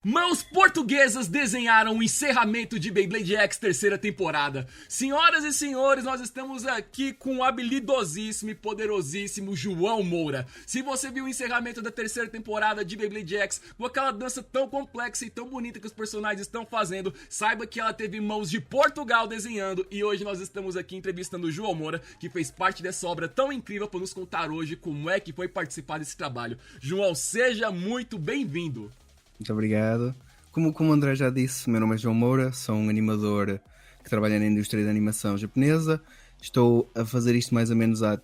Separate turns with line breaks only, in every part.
Mãos portuguesas desenharam o encerramento de Beyblade X terceira temporada. Senhoras e senhores, nós estamos aqui com o habilidosíssimo e poderosíssimo João Moura. Se você viu o encerramento da terceira temporada de Beyblade X com aquela dança tão complexa e tão bonita que os personagens estão fazendo, saiba que ela teve mãos de Portugal desenhando. E hoje nós estamos aqui entrevistando o João Moura, que fez parte dessa obra tão incrível, para nos contar hoje como é que foi participar desse trabalho. João, seja muito bem-vindo.
Muito obrigado. Como o André já disse, meu nome é João Moura, sou um animador que trabalha na indústria da animação japonesa. Estou a fazer isto mais ou menos há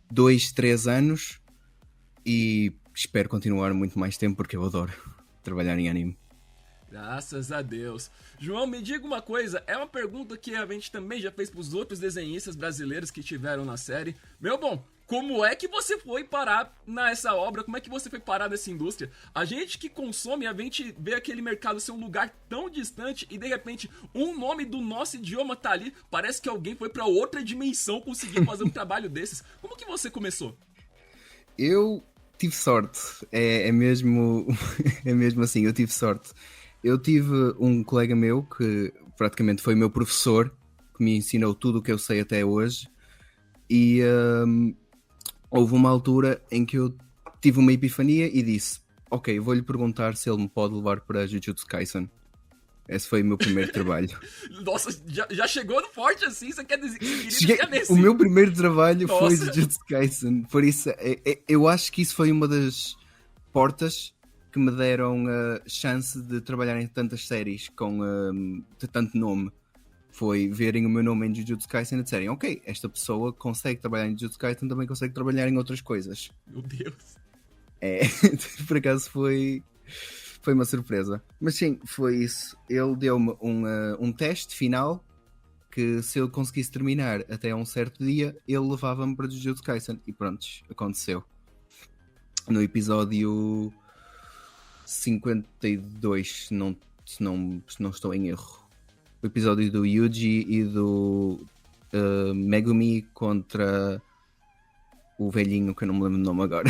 2, 3 anos e espero continuar muito mais tempo porque eu adoro trabalhar em anime.
Graças a Deus. João, me diga uma coisa, é uma pergunta que a gente também já fez para os outros desenhistas brasileiros que tiveram na série. Meu bom, como é que você foi parar nessa obra? Como é que você foi parar nessa indústria? A gente que consome, a gente vê aquele mercado ser um lugar tão distante e de repente um nome do nosso idioma tá ali. Parece que alguém foi para outra dimensão conseguir fazer um trabalho desses. Como que você começou?
Eu tive sorte, é mesmo assim, eu tive sorte. Eu tive um colega meu que praticamente foi meu professor, que me ensinou tudo o que eu sei até hoje, e houve uma altura em que eu tive uma epifania e disse: ok, vou-lhe perguntar se ele me pode levar para Jujutsu Kaisen. Esse foi o meu primeiro trabalho.
Nossa, já chegou no forte assim? Você quer dizer que
O meu primeiro trabalho foi Jujutsu Kaisen. Por isso, eu acho que isso foi uma das portas que me deram a chance de trabalhar em tantas séries com de tanto nome. Foi verem o meu nome em Jujutsu Kaisen e disserem: ok, esta pessoa consegue trabalhar em Jujutsu Kaisen, também consegue trabalhar em outras coisas.
Meu Deus.
Por acaso foi uma surpresa. Mas sim, foi isso. Ele deu-me um teste final que, se eu conseguisse terminar até um certo dia, ele levava-me para Jujutsu Kaisen. E pronto, aconteceu. No episódio 52, se não estou em erro. O episódio do Yuji e do Megumi contra o velhinho, que eu não me lembro do nome agora.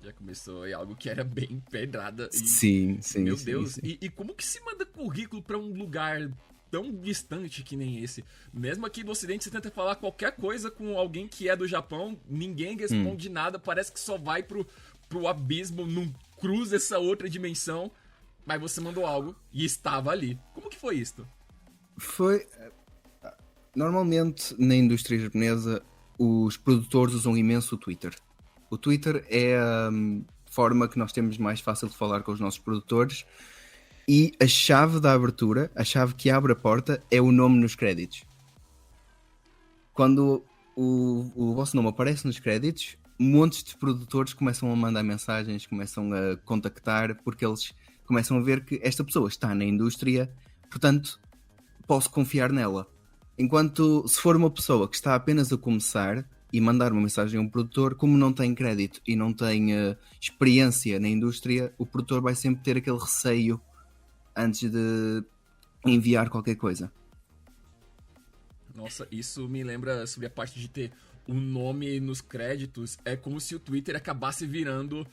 Já começou em algo que era bem pedrada. E,
sim.
Meu
sim,
Deus,
sim.
E como que se manda currículo pra um lugar tão distante que nem esse? Mesmo aqui no Ocidente, você tenta falar qualquer coisa com alguém que é do Japão, ninguém responde nada, parece que só vai pro abismo, não cruza essa outra dimensão. Mas você mandou algo e estava ali. Como que foi isso?
Foi... Normalmente, na indústria japonesa, os produtores usam imenso o Twitter. O Twitter é a forma que nós temos mais fácil de falar com os nossos produtores, e a chave da abertura, a chave que abre a porta, é o nome nos créditos. Quando o vosso nome aparece nos créditos, montes de produtores começam a mandar mensagens, começam a contactar, porque eles começam a ver que esta pessoa está na indústria, portanto, posso confiar nela. Enquanto, se for uma pessoa que está apenas a começar e mandar uma mensagem a um produtor, como não tem crédito e não tem experiência na indústria, o produtor vai sempre ter aquele receio antes de enviar qualquer coisa.
Nossa, isso me lembra sobre a parte de ter o nome nos créditos. É como se o Twitter acabasse virando...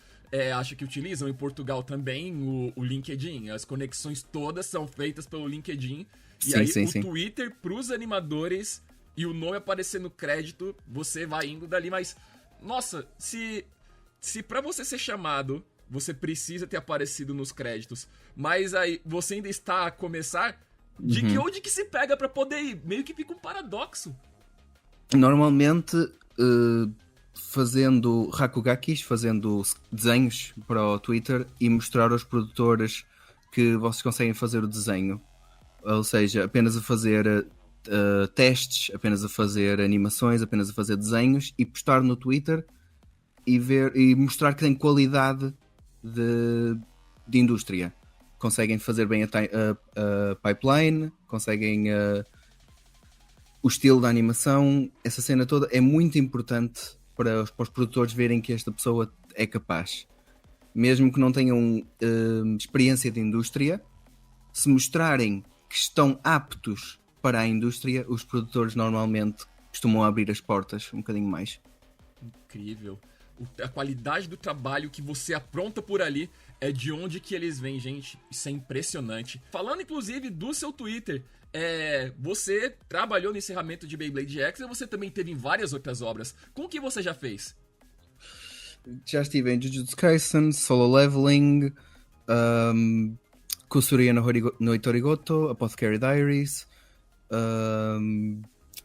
acho que utilizam em Portugal também o LinkedIn. As conexões todas são feitas pelo LinkedIn. E
Sim.
Twitter, pros animadores, e o nome aparecer no crédito, você vai indo dali. Mas, nossa, se pra você ser chamado, você precisa ter aparecido nos créditos, mas aí você ainda está a começar, onde que se pega pra poder ir? Meio que fica um paradoxo.
Normalmente... fazendo Hakugakis, fazendo desenhos para o Twitter e mostrar aos produtores que vocês conseguem fazer o desenho. Ou seja, apenas a fazer testes, apenas a fazer animações, apenas a fazer desenhos e postar no Twitter e mostrar que tem qualidade de indústria. Conseguem fazer bem a pipeline, conseguem... o estilo da animação, essa cena toda é muito importante para os produtores verem que esta pessoa é capaz. Mesmo que não tenham experiência de indústria, se mostrarem que estão aptos para a indústria, os produtores normalmente costumam abrir as portas um bocadinho mais.
Incrível. A qualidade do trabalho que você apronta por ali é de onde que eles vêm, gente. Isso é impressionante. Falando, inclusive, do seu Twitter, você trabalhou no encerramento de Beyblade X e você também teve em várias outras obras. Com o que você já fez?
Já estive em Jujutsu Kaisen, Solo Leveling, Kusuria no Itorigoto, Apothecary Diaries,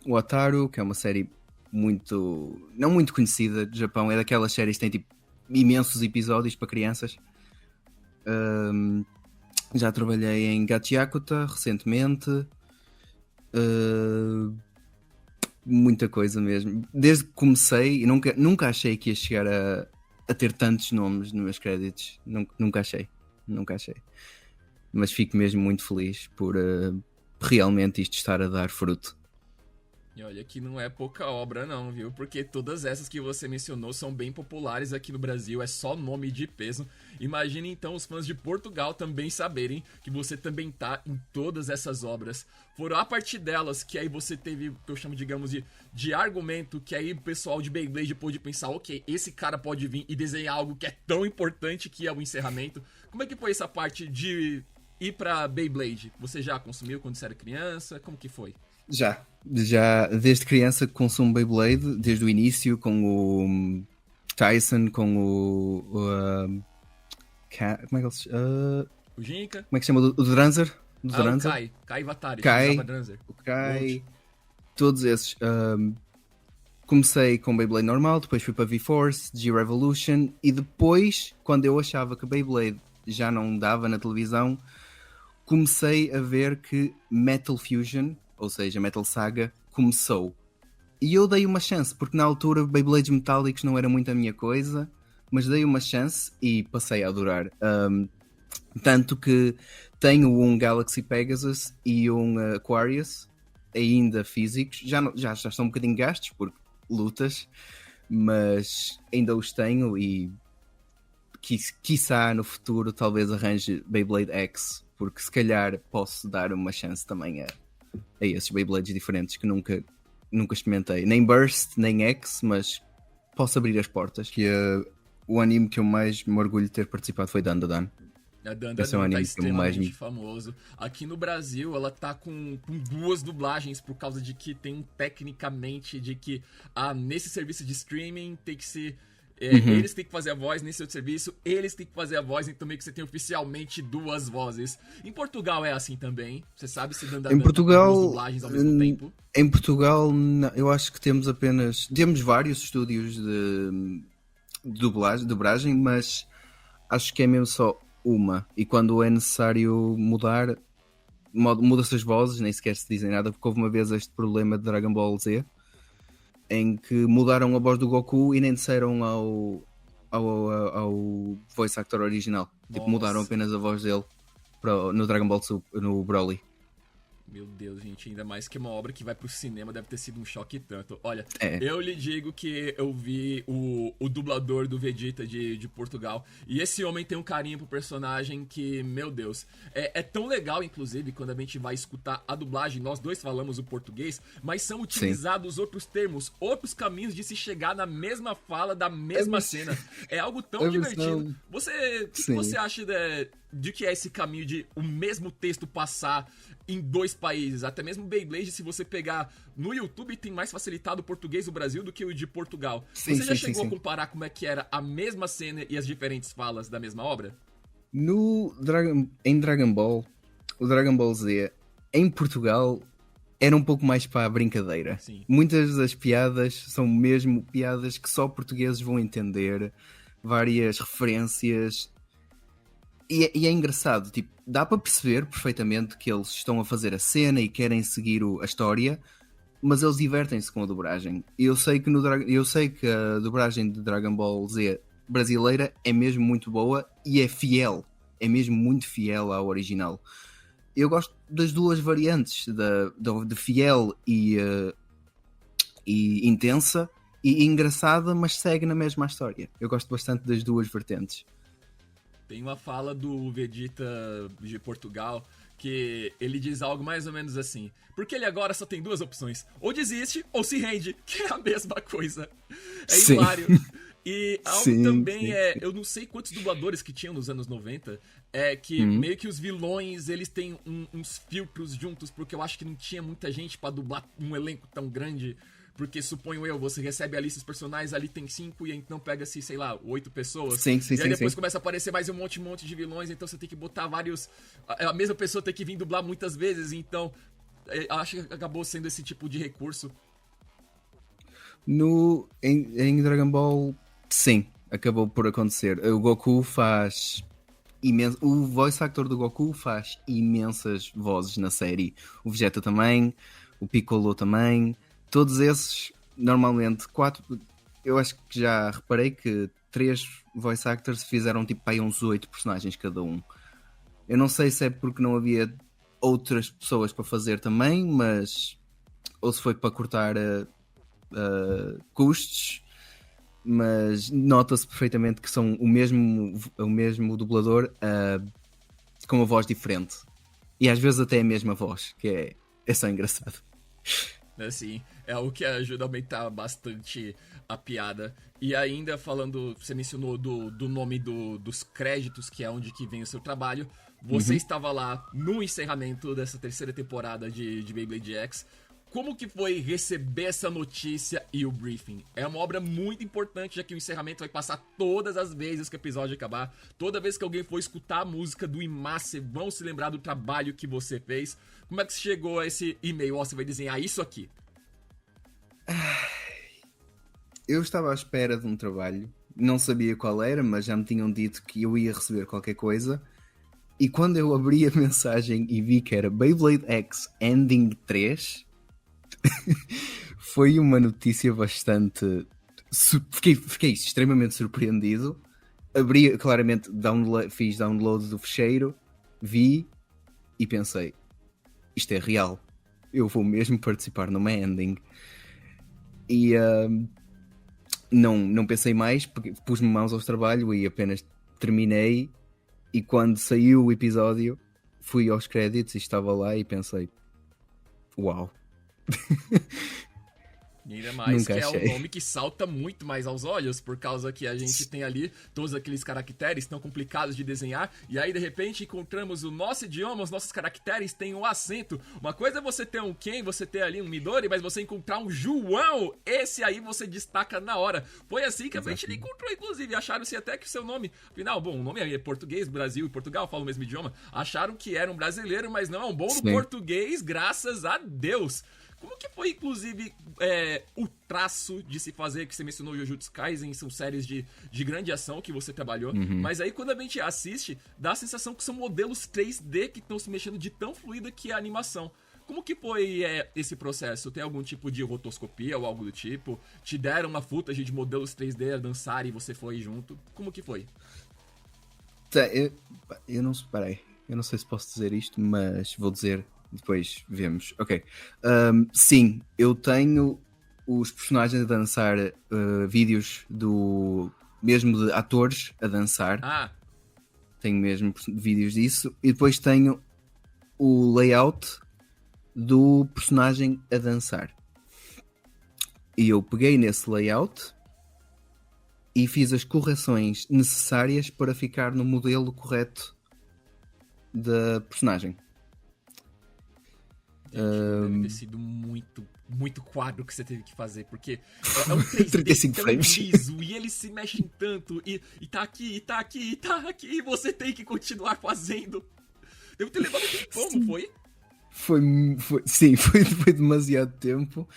o Ataru, que é uma série não muito conhecida do Japão, é daquelas séries que tem tipo imensos episódios para crianças. Já trabalhei em Gachiakuta recentemente. Muita coisa mesmo. Desde que comecei, e nunca achei que ia chegar a ter tantos nomes nos meus créditos. Nunca achei. Mas fico mesmo muito feliz por realmente isto estar a dar fruto.
E olha que não é pouca obra não, viu? Porque todas essas que você mencionou são bem populares aqui no Brasil, é só nome de peso. Imagine então os fãs de Portugal também saberem que você também tá em todas essas obras. Foram a partir delas que aí você teve, que eu chamo, digamos, de argumento, que aí o pessoal de Beyblade pôde pensar, ok, esse cara pode vir e desenhar algo que é tão importante que é o encerramento. Como é que foi essa parte de ir pra Beyblade? Você já consumiu quando você era criança? Como que foi?
Já desde criança consumo Beyblade, desde o início com o Tyson, com como é que ele se
O Jinka?
como é que se chama? O Dranzer?
O Kai Vatari,
o Kai, todos esses. Comecei com Beyblade normal, depois fui para V-Force, G-Revolution, e depois, quando eu achava que Beyblade já não dava na televisão, comecei a ver que Metal Fusion, ou seja, Metal Saga, começou. E eu dei uma chance, porque na altura Beyblades metálicos não era muito a minha coisa, mas dei uma chance e passei a adorar. Tanto que tenho um Galaxy Pegasus e um Aquarius, ainda físicos, já estão um bocadinho gastos, porque lutas, mas ainda os tenho e quiçá no futuro talvez arranje Beyblade X, porque se calhar posso dar uma chance também a esses Beyblades diferentes que nunca experimentei. Nem Burst, nem X, mas posso abrir as portas. Que o anime que eu mais me orgulho de ter participado foi Dandadan.
A Dandadan tá extremamente famoso. Aqui no Brasil, ela tá com 2 dublagens por causa de que tem tecnicamente de que nesse serviço de streaming tem que ser... Eles têm que fazer a voz nesse outro serviço, eles têm que fazer a voz, então meio que você tem oficialmente 2 vozes. Em Portugal é assim também? Você sabe se Dandadan
em Portugal,
tá com 2 dublagens ao mesmo tempo?
Em Portugal, eu acho que temos vários estúdios de dublagem, mas acho que é mesmo só uma. E quando é necessário mudar, muda-se as vozes, nem sequer se dizem nada, porque houve uma vez este problema de Dragon Ball Z, em que mudaram a voz do Goku e nem disseram ao voice actor original. Tipo, mudaram apenas a voz dele no Dragon Ball Super, no Broly.
Meu Deus, gente, ainda mais que uma obra que vai pro cinema deve ter sido um choque tanto. Olha, eu lhe digo que eu vi o dublador do Vegeta de Portugal, e esse homem tem um carinho pro personagem que, meu Deus, é tão legal, inclusive, quando a gente vai escutar a dublagem, nós dois falamos o português, mas são utilizados outros termos, outros caminhos de se chegar na mesma fala da mesma cena. É algo tão divertido. O que você acha de que é esse caminho de o mesmo texto passar em 2 países? Até mesmo Beyblade, se você pegar no YouTube, tem mais facilitado o português do Brasil do que o de Portugal. Você já chegou a comparar como é que era a mesma cena e as diferentes falas da mesma obra?
Em Dragon Ball, o Dragon Ball Z, em Portugal, era um pouco mais para a brincadeira.
Sim.
Muitas das piadas são mesmo piadas que só portugueses vão entender, várias referências. E é engraçado, tipo, dá para perceber perfeitamente que eles estão a fazer a cena e querem seguir a história, mas eles divertem-se com a dublagem. Eu sei que a dublagem de Dragon Ball Z brasileira é mesmo muito boa e é fiel, é mesmo muito fiel ao original. Eu gosto das 2 variantes, de fiel e intensa e engraçada, mas segue na mesma história. Eu gosto bastante das 2 vertentes.
Tem uma fala do Vegeta de Portugal que ele diz algo mais ou menos assim: porque ele agora só tem 2 opções, ou desiste ou se rende, que é a mesma coisa. É hilário. E algo
Sim,
também
sim.
eu não sei quantos dubladores que tinham nos anos 90, é que meio que os vilões, eles têm uns filtros juntos, porque eu acho que não tinha muita gente pra dublar um elenco tão grande, porque suponho eu, você recebe a lista dos personagens, ali tem 5 e então pega-se, sei lá, 8 pessoas,
Sim, sim,
e aí
sim,
depois
sim.
começa a aparecer mais um monte de vilões, então você tem que botar vários, a mesma pessoa tem que vir dublar muitas vezes, então acho que acabou sendo esse tipo de recurso.
Em Dragon Ball, sim, acabou por acontecer. O Goku faz o voice actor do Goku faz imensas vozes na série. O Vegeta também, o Piccolo também. Todos esses, normalmente, quatro. Eu acho que já reparei que três voice actors fizeram tipo aí uns 8 personagens cada um. Eu não sei se é porque não havia outras pessoas para fazer também, mas ou se foi para cortar custos, mas nota-se perfeitamente que são o mesmo dublador com uma voz diferente. E às vezes até a mesma voz, que é só engraçado.
Assim, é algo que ajuda a aumentar bastante a piada. E ainda falando, você mencionou do nome dos créditos, que é onde que vem o seu trabalho. Você estava lá no encerramento dessa terceira temporada de Beyblade X. Como que foi receber essa notícia e o briefing? É uma obra muito importante, já que o encerramento vai passar todas as vezes que o episódio acabar. Toda vez que alguém for escutar a música do Imace, vão se lembrar do trabalho que você fez. Como é que você chegou a esse e-mail? Ó, você vai desenhar isso aqui.
Eu estava à espera de um trabalho, não sabia qual era, mas já me tinham dito que eu ia receber qualquer coisa. E quando eu abri a mensagem e vi que era Beyblade X Ending 3, foi uma notícia bastante. Fiquei extremamente surpreendido. Abri, claramente, fiz download do fecheiro, vi e pensei: isto é real. Eu vou mesmo participar numa ending. E não pensei mais, porque pus-me mãos ao trabalho e apenas terminei. E quando saiu o episódio, fui aos créditos e estava lá e pensei: uau.
E ainda mais
Nunca
que é um
achei.
nome que salta muito mais aos olhos, por causa que a gente tem ali todos aqueles caracteres tão complicados de desenhar, e aí de repente encontramos o nosso idioma, os nossos caracteres têm um acento. Uma coisa é você ter um Ken, você ter ali um Midori, mas você encontrar um João, esse aí você destaca na hora. Foi assim que a gente encontrou, inclusive, acharam-se até que o seu nome, afinal, bom, o nome é português, Brasil e Portugal falam o mesmo idioma, acharam que era um brasileiro, mas não, é um bom no
Sim.
português, graças a Deus. Como que foi, inclusive, o traço de se fazer, que você mencionou Jujutsu Kaisen, são séries de grande ação que você trabalhou, mas aí quando a gente assiste, dá a sensação que são modelos 3D que estão se mexendo de tão fluida que é a animação. Como que foi esse processo? Tem algum tipo de rotoscopia ou algo do tipo? Te deram uma footage de modelos 3D a dançar e você foi junto? Como que foi?
Tá, eu não separei. Eu não sei se posso dizer isto, mas vou dizer. Depois vemos. Ok. Sim, eu tenho os personagens a dançar vídeos mesmo de atores a dançar.
Ah,
Tenho mesmo vídeos disso. E depois tenho o layout do personagem a dançar. E eu peguei nesse layout e fiz as correções necessárias para ficar no modelo correto da personagem.
deve ter sido muito, muito quadro que você teve que fazer, porque é um 3D
35
tão
frames.
liso e eles se mexem tanto e tá aqui, e tá aqui, e tá aqui, e você tem que continuar fazendo. Deve ter levado um tempão, não foi?
Sim, foi demasiado tempo,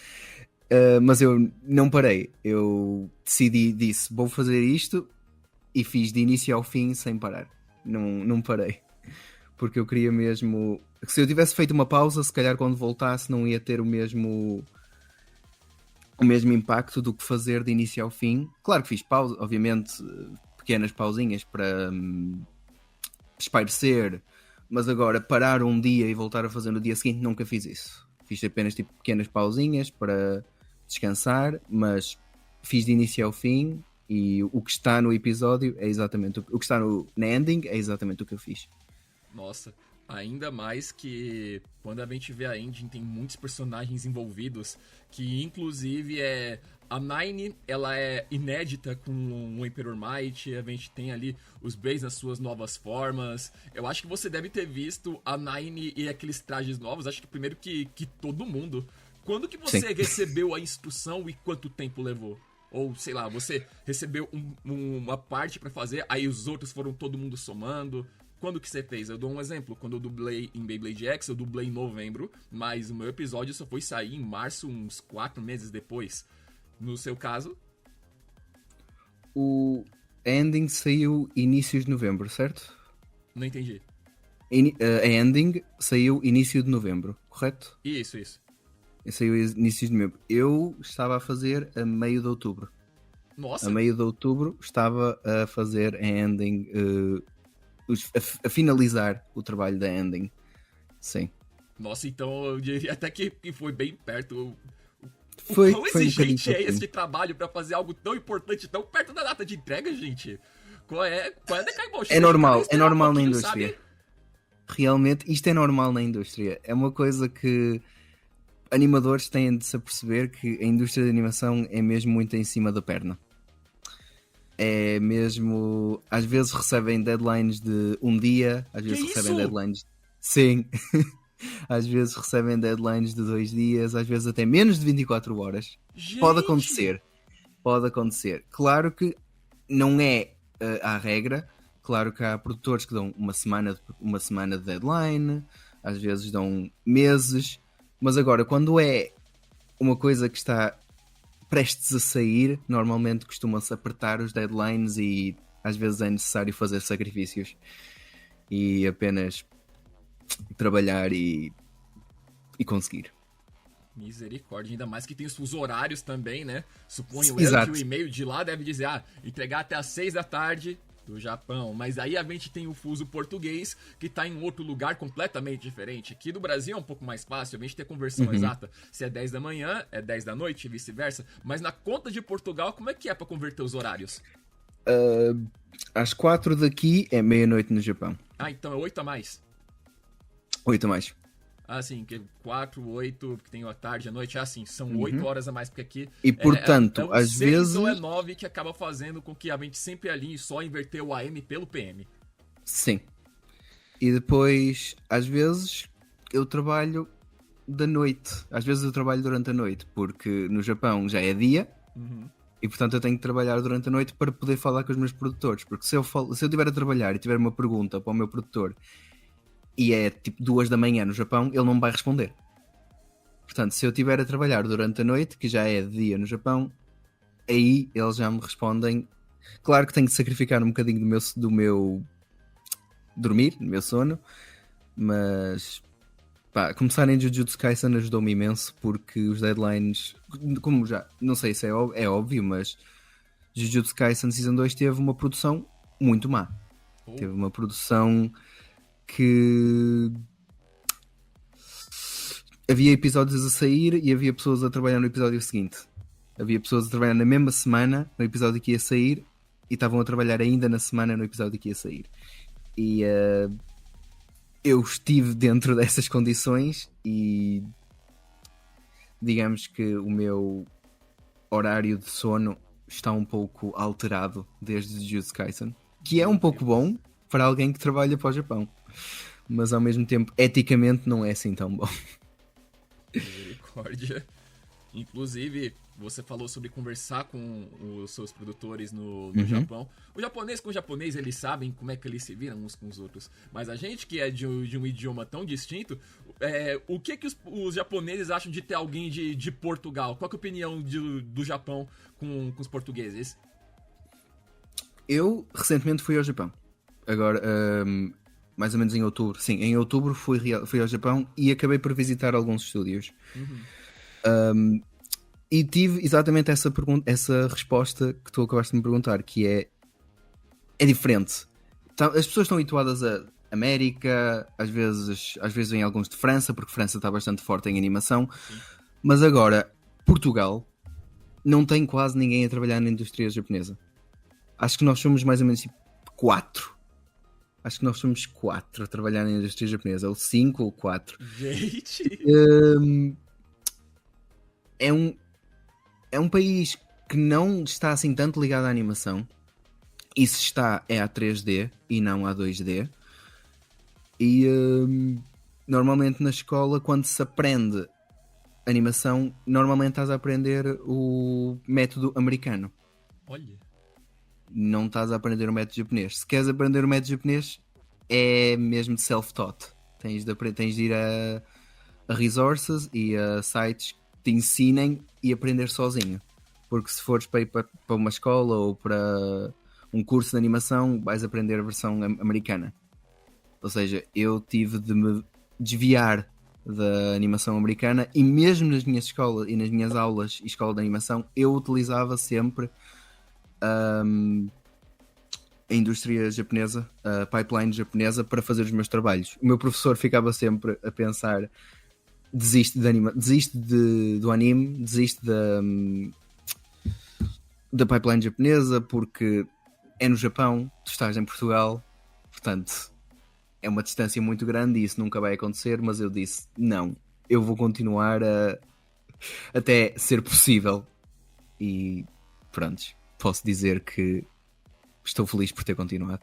mas eu não parei. Eu disse, vou fazer isto e fiz de início ao fim sem parar. Não parei. Porque eu queria mesmo. Se eu tivesse feito uma pausa, se calhar quando voltasse não ia ter o mesmo impacto do que fazer de início ao fim. Claro que fiz pausa, obviamente, pequenas pausinhas para espairecer, mas agora parar um dia e voltar a fazer no dia seguinte, nunca fiz isso. Fiz apenas tipo pequenas pausinhas para descansar, mas fiz de início ao fim e o que está no episódio é exatamente o que está na ending é exatamente o que eu fiz.
Nossa, ainda mais que quando a gente vê a engine tem muitos personagens envolvidos, que inclusive a Nine, ela é inédita com o Emperor Might, a gente tem ali os Blaze nas suas novas formas. Eu acho que você deve ter visto a Nine e aqueles trajes novos, acho que primeiro que todo mundo. Quando que você
Sim.
recebeu a instrução e quanto tempo levou? Ou, sei lá, você recebeu uma parte pra fazer, aí os outros foram todo mundo somando. Quando que você fez? Eu dou um exemplo. Quando eu dublei em Beyblade X, eu dublei em novembro, mas o meu episódio só foi sair em março, uns 4 meses depois. No seu caso?
O Ending saiu inícios de novembro, certo?
Não entendi.
A Ending saiu início de novembro, correto?
Isso.
Saiu início de novembro. Eu estava a fazer a meio de outubro.
Nossa,
A meio de outubro estava a fazer a Ending, a finalizar o trabalho da Ending. Sim.
nossa, então eu diria até que foi bem perto.
Foi
Quão
um bocadinho
exigente é
pertinho.
esse trabalho pra fazer algo tão importante, tão perto da data de entrega, gente? Qual é a Decaimon?
É normal,
Deixa eu
é normal na
um pouquinho,
indústria.
sabe?
Realmente, isto é normal na indústria. É uma coisa que animadores têm de se aperceber, que a indústria de animação é mesmo muito em cima da perna. É mesmo... Às vezes recebem deadlines de um dia, às vezes
Que
recebem
isso?
deadlines... Sim. Às vezes recebem deadlines de 2 dias, às vezes até menos de 24 horas. Pode
Gente!
acontecer. Pode acontecer. Claro que não é a regra. Claro que há produtores que dão uma semana de deadline, às vezes dão meses, mas agora, quando é uma coisa que está prestes a sair, normalmente costuma-se apertar os deadlines e às vezes é necessário fazer sacrifícios e apenas trabalhar e conseguir.
Misericórdia, ainda mais que tem os horários também, né? Suponho eu
Exato.
que o e-mail de lá deve dizer, entregar até às 6 da tarde do Japão. Mas aí a gente tem o fuso português, que tá em outro lugar completamente diferente. Aqui do Brasil é um pouco mais fácil, a gente tem a conversão exata. Se é 10 da manhã, é 10 da noite e vice-versa. Mas na conta de Portugal, como é que é pra converter os horários?
Às 4 daqui é meia-noite no Japão.
Ah, então é 8 a mais.
8 a mais.
Ah, sim, que 4, 8, porque tem a tarde e a noite. Ah, sim, são 8 horas a mais, porque aqui...
E portanto,
um
às
6
vezes...
ou é 9 que acaba fazendo com que a gente sempre alinhe só inverter o AM pelo PM.
Sim. E depois, às vezes, eu trabalho da noite. Às vezes eu trabalho durante a noite, porque no Japão já é dia, e portanto eu tenho que trabalhar durante a noite para poder falar com os meus produtores. Porque se eu estiver a trabalhar e tiver uma pergunta para o meu produtor e é tipo 2 da manhã no Japão, ele não me vai responder. Portanto, se eu estiver a trabalhar durante a noite, que já é de dia no Japão, aí eles já me respondem. Claro que tenho que sacrificar um bocadinho do meu dormir, do meu sono, mas pá, começar em Jujutsu Kaisen ajudou-me imenso, porque os deadlines, como já, não sei se é óbvio, mas Jujutsu Kaisen Season 2 teve uma produção muito má. Teve uma produção que havia episódios a sair e havia pessoas a trabalhar no episódio seguinte. Havia pessoas a trabalhar na mesma semana no episódio que ia sair e estavam a trabalhar ainda na semana no episódio que ia sair. E eu estive dentro dessas condições e digamos que o meu horário de sono está um pouco alterado desde Jujutsu Kaisen, que é um pouco bom para alguém que trabalha para o Japão, mas ao mesmo tempo eticamente não é assim tão bom.
Misericórdia. Inclusive, você falou sobre conversar com os seus produtores no Japão. O japonês com o japonês, eles sabem como é que eles se viram uns com os outros. Mas a gente que é de um idioma tão distinto, o que os japoneses acham de ter alguém de Portugal? Qual que é a opinião do Japão com os portugueses?
Eu recentemente fui ao Japão. Agora, mais ou menos em outubro. Sim, em outubro fui ao Japão e acabei por visitar alguns estúdios. E tive exatamente essa resposta que tu acabaste de me perguntar, que é diferente. Então, as pessoas estão habituadas a América, às vezes vêm alguns de França, porque França está bastante forte em animação. Sim. Mas agora, Portugal não tem quase ninguém a trabalhar na indústria japonesa. Acho que nós somos mais ou menos 4. Acho que nós somos 4 a trabalhar na indústria japonesa, ou 5 ou 4.
Gente!
é um país que não está assim tanto ligado à animação. E se está, é a 3D e não a 2D. E normalmente na escola, quando se aprende animação, normalmente estás a aprender o método americano.
Olha.
Não estás a aprender o método japonês. Se queres aprender o método japonês, é mesmo de self-taught. Tens de ir a resources e a sites que te ensinem e aprender sozinho. Porque se fores para ir para uma escola ou para um curso de animação, vais aprender a versão americana. Ou seja, eu tive de me desviar da animação americana, e mesmo nas minhas escolas e nas minhas aulas e escola de animação, eu utilizava sempre a indústria japonesa, a pipeline japonesa, para fazer os meus trabalhos. O meu professor ficava sempre a pensar: desiste do anime, desiste da pipeline japonesa, porque é no Japão, tu estás em Portugal, portanto é uma distância muito grande e isso nunca vai acontecer. Mas eu disse: não, eu vou continuar até ser possível. E pronto, posso dizer que estou feliz por ter continuado.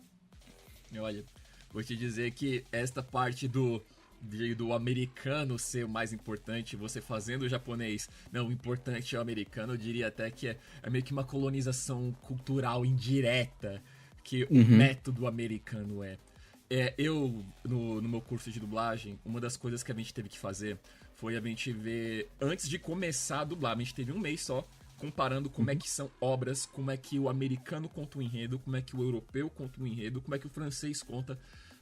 Olha, vou te dizer que esta parte do americano ser o mais importante, você fazendo o japonês, não, o importante é o americano, eu diria até que é meio que uma colonização cultural indireta que o método americano é. Eu, no meu curso de dublagem, uma das coisas que a gente teve que fazer foi a gente ver, antes de começar a dublar, a gente teve um mês só, comparando como é que são obras, como é que o americano conta o enredo, como é que o europeu conta o enredo, como é que o francês conta.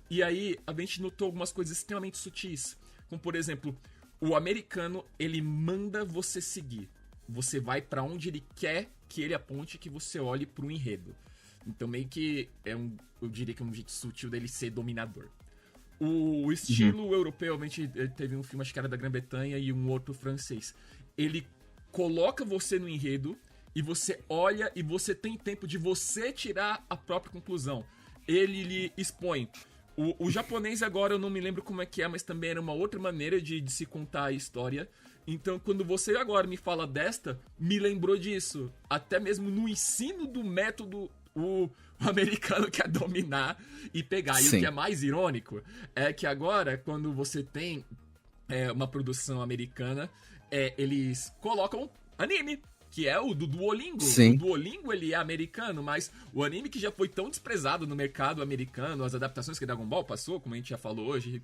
E aí a gente notou algumas coisas extremamente sutis, como por exemplo, o americano, ele manda você seguir. Você vai pra onde ele quer que ele aponte, que você olhe pro enredo. Então meio que eu diria que é um jeito sutil dele ser dominador. O estilo europeu, a gente teve um filme, acho que era da Grã-Bretanha, e um outro francês. Ele coloca você no enredo e você olha e você tem tempo de você tirar a própria conclusão. Ele lhe expõe. O japonês agora eu não me lembro como é que é, mas também era uma outra maneira de se contar a história. Então quando você agora me fala desta, me lembrou disso. Até mesmo no ensino do método, o americano quer dominar e pegar. Sim. E o que é mais irônico é que agora, quando você tem uma produção americana, eles colocam anime, que é o do Duolingo. Sim. O Duolingo, ele é americano, mas o anime que já foi tão desprezado no mercado americano, as adaptações que Dragon Ball passou, como a gente já falou hoje,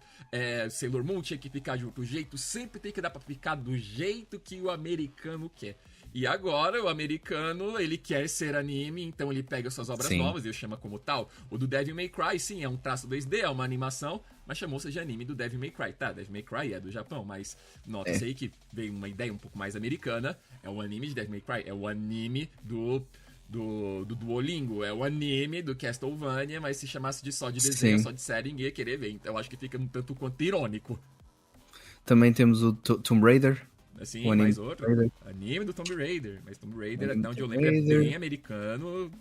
Sailor Moon tinha que ficar de outro jeito, sempre tem que dar pra ficar do jeito que o americano quer. E agora o americano, ele quer ser anime, então ele pega suas obras novas e o chama como tal. O do Devil May Cry, sim, é um traço 2D, é uma animação, mas chamou-se de anime do Devil May Cry. Tá, Devil May Cry é do Japão, mas nota-se aí que veio uma ideia um pouco mais americana. É o anime de Devil May Cry, é o anime do Duolingo, é o anime do Castlevania, mas se chamasse só de desenho, só de série, ninguém ia querer ver. Então eu acho que fica um tanto quanto irônico.
Também temos o Tomb Raider.
Assim, mais outro. Anime do Tomb Raider. Mas Tomb Raider, até onde eu lembro, é bem americano.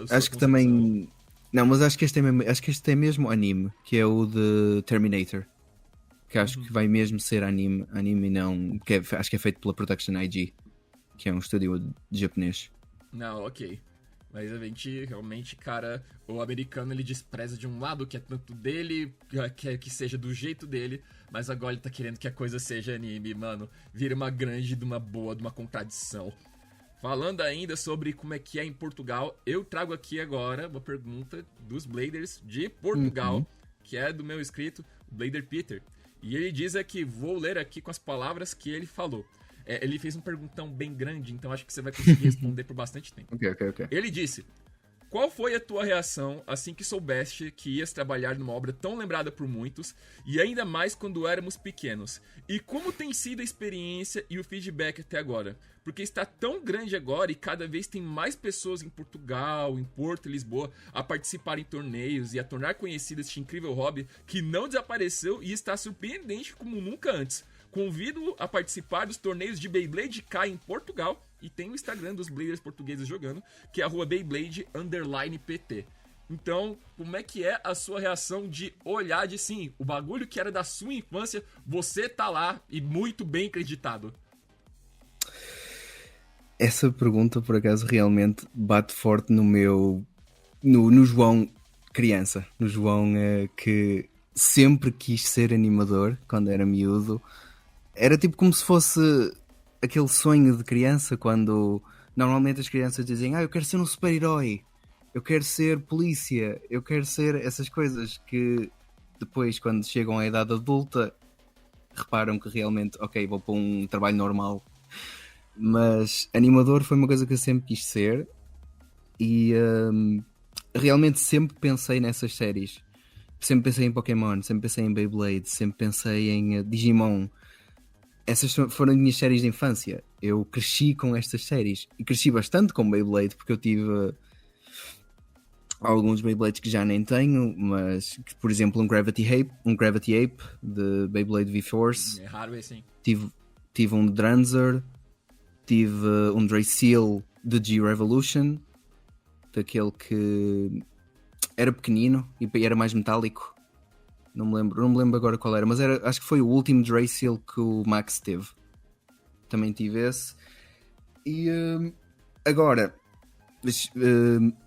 Acho que também... Não, mas acho que este é mesmo anime, que é o de Terminator. Que acho que vai mesmo ser anime não... acho que é feito pela Production IG, que é um estúdio japonês.
Não, ok. Mas a gente, realmente, cara, o americano, ele despreza de um lado, que é tanto dele, quer que seja do jeito dele, mas agora ele tá querendo que a coisa seja anime, mano. Vira uma grande, de uma contradição. Falando ainda sobre como é que é em Portugal, eu trago aqui agora uma pergunta dos Bladers de Portugal, que é do meu inscrito, Blader Peter. E ele diz aqui, vou ler aqui com as palavras que ele falou. Ele fez um perguntão bem grande, então acho que você vai conseguir responder por bastante tempo.
Ok.
Ele disse: qual foi a tua reação assim que soubeste que ias trabalhar numa obra tão lembrada por muitos, e ainda mais quando éramos pequenos? E como tem sido a experiência e o feedback até agora? Porque está tão grande agora e cada vez tem mais pessoas em Portugal, em Porto e Lisboa a participar em torneios e a tornar conhecido este incrível hobby que não desapareceu e está surpreendente como nunca antes. Convido a participar dos torneios de Beyblade K em Portugal e tem o Instagram dos Bladers portugueses jogando, que é @Beyblade_PT. Então, como é que é a sua reação de olhar de sim, o bagulho que era da sua infância, você tá lá e muito bem acreditado?
Essa pergunta, por acaso, realmente bate forte no meu. No João criança. No João que sempre quis ser animador quando era miúdo. Era tipo como se fosse aquele sonho de criança quando normalmente as crianças dizem: eu quero ser um super-herói, eu quero ser polícia, eu quero ser essas coisas que depois, quando chegam à idade adulta, reparam que realmente, ok, vou para um trabalho normal. Mas animador foi uma coisa que eu sempre quis ser e realmente sempre pensei nessas séries. Sempre pensei em Pokémon, sempre pensei em Beyblade, sempre pensei em Digimon. Essas foram as minhas séries de infância. Eu cresci com estas séries e cresci bastante com Beyblade porque eu tive alguns Beyblades que já nem tenho, mas por exemplo um Gravity Ape de Beyblade V-Force.
É raro esse, hein?
Tive um Dranzer, tive um Draciel de G-Revolution, daquele que era pequenino e era mais metálico. Não me lembro agora qual era, mas acho que foi o último Draciel que o Max teve. Também tive esse. E agora,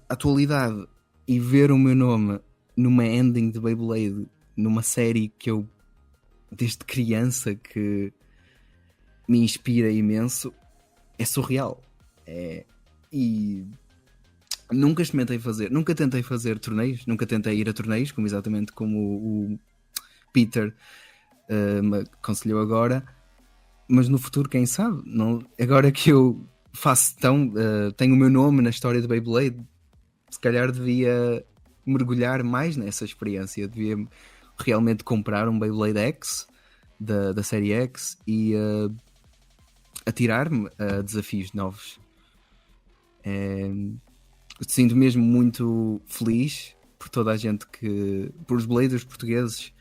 atualidade e ver o meu nome numa ending de Beyblade, numa série que eu desde criança que me inspira imenso, é surreal. E nunca tentei fazer torneios, nunca tentei ir a torneios, exatamente como o Peter me aconselhou agora, mas no futuro, quem sabe? Não, agora que eu faço tenho o meu nome na história de Beyblade, se calhar devia mergulhar mais nessa experiência, devia realmente comprar um Beyblade X da série X e atirar-me a desafios novos. Sinto mesmo muito feliz por toda a gente por os Bladers portugueses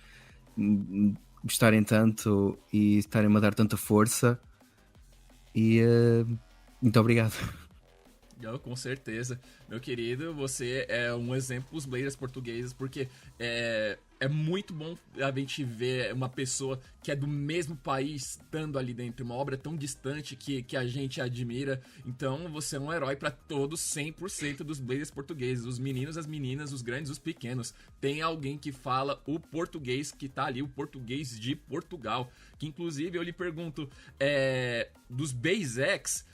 gostarem tanto e estarem-me a dar tanta força e muito obrigado.
Com certeza. Meu querido, você é um exemplo para os Bladers portugueses, porque é muito bom a gente ver uma pessoa que é do mesmo país estando ali dentro, uma obra tão distante que a gente admira. Então você é um herói para todos, 100% dos Bladers portugueses, os meninos, as meninas, os grandes, os pequenos. Tem alguém que fala o português, que tá ali, o português de Portugal. Que inclusive eu lhe pergunto, dos Base X,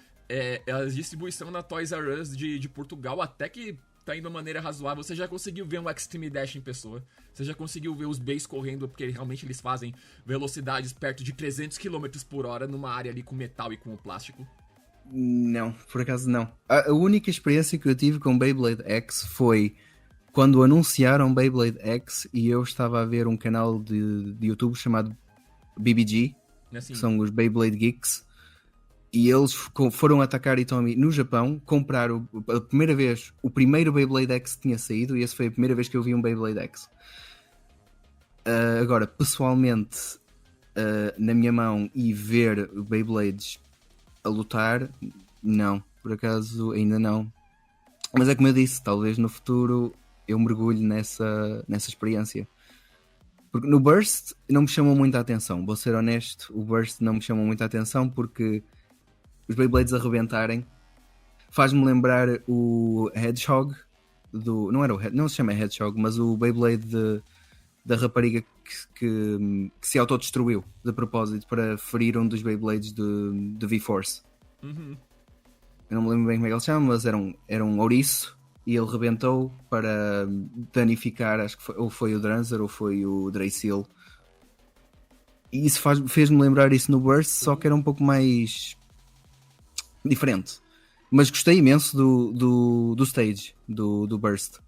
a distribuição na Toys R Us de Portugal até que tá indo de maneira razoável. Você já conseguiu ver um Extreme Dash em pessoa? Você já conseguiu ver os Bays correndo, porque realmente eles fazem velocidades perto de 300 km por hora numa área ali com metal e com plástico?
Não, por acaso não. A única experiência que eu tive com Beyblade X foi quando anunciaram Beyblade X e eu estava a ver um canal de YouTube chamado BBG,
Assim,
que são os Beyblade Geeks. E eles foram atacar Itomi no Japão, compraram a primeira vez o primeiro Beyblade X que tinha saído, e essa foi a primeira vez que eu vi um Beyblade X. Agora, pessoalmente, na minha mão e ver Beyblades a lutar, não, por acaso ainda não. Mas é como eu disse, talvez no futuro eu mergulhe nessa experiência. Porque no Burst não me chamou muita atenção, vou ser honesto, o Burst não me chamou muita atenção porque os Beyblades arrebentarem faz-me lembrar o Hedgehog não se chama Hedgehog, mas o Beyblade da rapariga que se autodestruiu de propósito para ferir um dos Beyblades de V-Force.
Uhum.
Eu não me lembro bem como é que ele se chama, mas era um ouriço e ele rebentou para danificar, acho que foi o Dranzer ou foi o Draciel. E isso fez-me lembrar isso no Burst, só que era um pouco mais diferente. Mas gostei imenso do stage do Burst.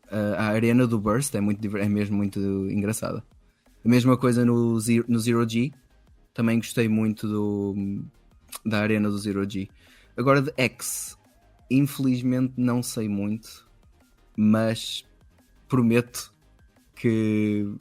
A arena do Burst é mesmo muito engraçada. A mesma coisa no Zero G. Também gostei muito da arena do Zero G. Agora de X, infelizmente não sei muito, mas prometo que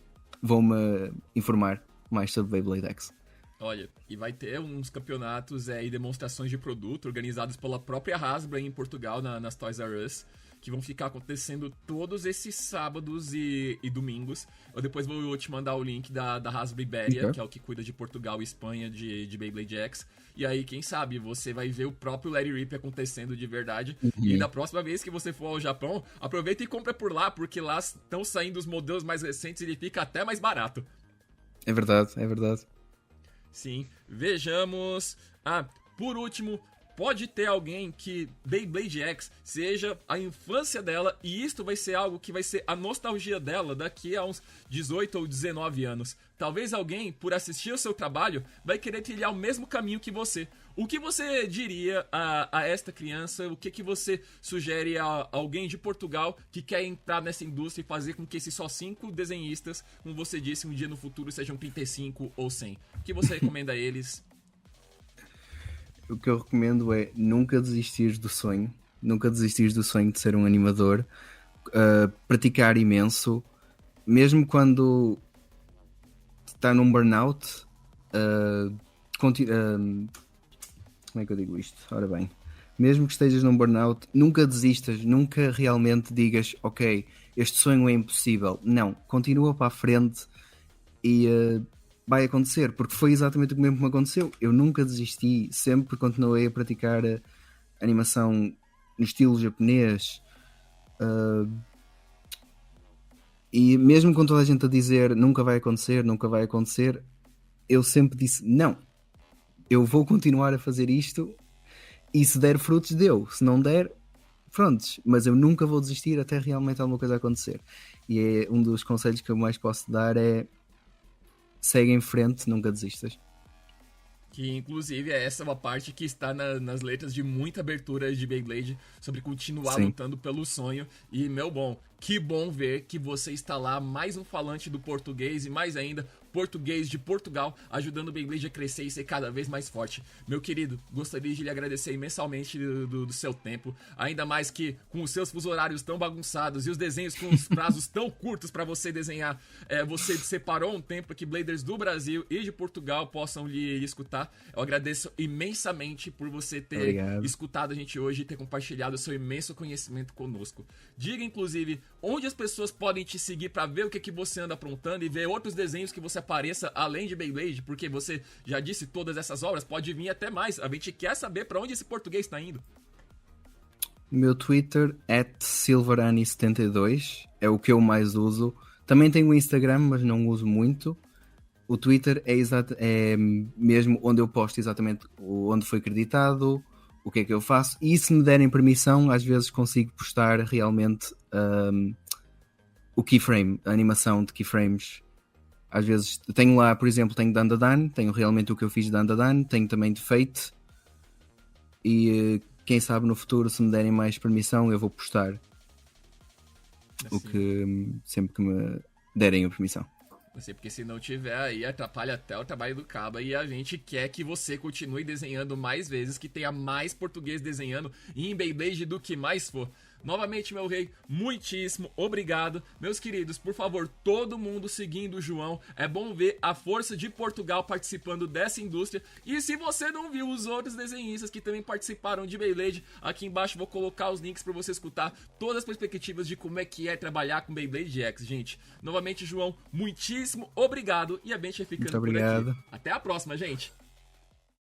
vou-me informar mais sobre Beyblade X.
Olha, e vai ter uns campeonatos e demonstrações de produto organizados pela própria Hasbro em Portugal, nas Toys R Us, que vão ficar acontecendo todos esses sábados e domingos. Eu depois vou te mandar o link da Hasbro Iberia, que é o que cuida de Portugal e Espanha de Beyblade X. E aí, quem sabe, você vai ver o próprio Larry Rip acontecendo de verdade. E da próxima vez que você for ao Japão, aproveita e compra por lá, porque lá estão saindo os modelos mais recentes e ele fica até mais barato.
É verdade, é verdade.
Sim, vejamos. Por último, pode ter alguém que Beyblade X seja a infância dela e isto vai ser algo que vai ser a nostalgia dela daqui a uns 18 ou 19 anos. Talvez alguém, por assistir ao seu trabalho, vai querer trilhar o mesmo caminho que você. O que você diria a esta criança? O que você sugere a alguém de Portugal que quer entrar nessa indústria e fazer com que esses só 5 desenhistas, como você disse, um dia no futuro sejam 35 ou 100? O que você recomenda a eles?
O que eu recomendo é nunca desistir do sonho. Nunca desistir do sonho de ser um animador. Praticar imenso. Mesmo quando está num burnout. Como é que eu digo isto? Ora bem. Mesmo que estejas num burnout, nunca desistas. Nunca realmente digas, ok, este sonho é impossível. Não. Continua para a frente e... vai acontecer, porque foi exatamente o mesmo que me aconteceu. Eu nunca desisti, sempre continuei a praticar a animação no estilo japonês. E mesmo com toda a gente a dizer nunca vai acontecer, eu sempre disse não. Eu vou continuar a fazer isto e se der frutos, deu. Se não der, prontos. Mas eu nunca vou desistir até realmente alguma coisa acontecer. E é um dos conselhos que eu mais posso dar é segue em frente, nunca desistas.
Que inclusive essa é uma parte que está nas letras de muita abertura de Beyblade sobre continuar lutando pelo sonho. E meu bom, que bom ver que você está lá, mais um falante do português e mais ainda português de Portugal, ajudando o Beyblade a crescer e ser cada vez mais forte. Meu querido, gostaria de lhe agradecer imensamente do seu tempo, ainda mais que com os seus fusos horários tão bagunçados e os desenhos com os prazos tão curtos para você desenhar, você separou um tempo para que Bladers do Brasil e de Portugal possam lhe escutar. Eu agradeço imensamente por você ter escutado a gente hoje e ter compartilhado o seu imenso conhecimento conosco. Diga, inclusive, onde as pessoas podem te seguir para ver o que você anda aprontando e ver outros desenhos que você apareça além de Beyblade, porque você já disse todas essas obras, pode vir até mais. A gente quer saber para onde esse português está indo.
Meu Twitter @silverani72 é o que eu mais uso. Também tenho o Instagram, mas não uso muito. O Twitter é mesmo onde eu posto exatamente onde foi acreditado, o que é que eu faço, e se me derem permissão, às vezes consigo postar realmente o keyframe, a animação de keyframes. Às vezes tenho lá, por exemplo, tenho Dandadan, tenho realmente o que eu fiz de Dandadan, tenho também de Fate, e quem sabe no futuro, se me derem mais permissão, eu vou postar o que sempre que me derem a permissão.
Porque se não tiver aí, atrapalha até o trabalho do Caba. E a gente quer que você continue desenhando mais vezes, que tenha mais português desenhando em Beyblade do que mais for. Novamente, meu rei, muitíssimo obrigado. Meus queridos, por favor, todo mundo seguindo o João. É bom ver a força de Portugal participando dessa indústria. E se você não viu os outros desenhistas que também participaram de Beyblade, aqui embaixo vou colocar os links para você escutar todas as perspectivas de como é que é trabalhar com Beyblade X, gente. Novamente, João, muitíssimo obrigado. E a gente vai ficando por aqui. Até a próxima, gente.